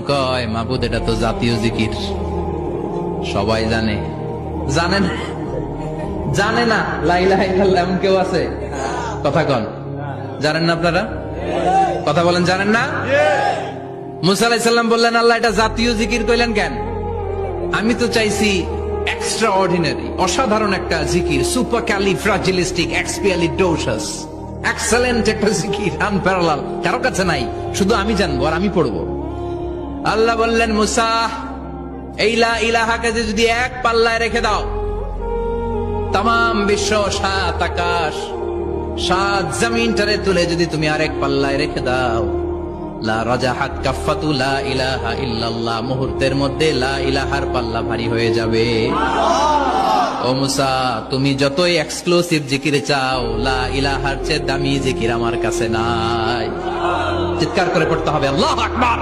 কয় মাবুদ এটা তো জাতীয় জিকির, সবাই জানে। জানে না, জানে না লা ইলাহা ইল্লাল্লাহ এমন কেউ আছে? কথা কন, জানেন না আপনারা? কথা বলেন, জানেন না? মুসা আলাইহিস সালাম বললেন আল্লাহ এটা জাতীয় জিকির কইলেন কেন? আমি তো চাইছি এক্সট্রা অর্ডিনারি, অসাধারণ একটা জিকির, সুপার ক্যালিফ্রাজিলিস্টিক এক্সপিয়ালিডোসাস, এক্সেলেন্ট একটা জিকির, আনপ্যারালাল, কারো কাছে নাই, শুধু আমি জানবো আর আমি পড়বো। আল্লাহ বললেন মুসা এই লা ইলাহাকে যদি এক পাল্লায় রেখে দাও, তামাম বিশ্ব, সাত আকাশ, সাত জমিনটারে তুলে যদি তুমি আরেক পাল্লায় রেখে দাও, লা রাজাহাত কাফাতু লা ইলাহা ইল্লাল্লাহ, মুহূর্তের মধ্যে লা ইলাহার পাল্লা ভারী হয়ে যাবে। ও মুসা তুমি যতই এক্সক্লুসিভ জিকির চাও, লা ইলাহার চেয়ে দামি জিকির আমার কাছে নাই। চিৎকার করে পড়তে হবে আল্লাহু আকবার।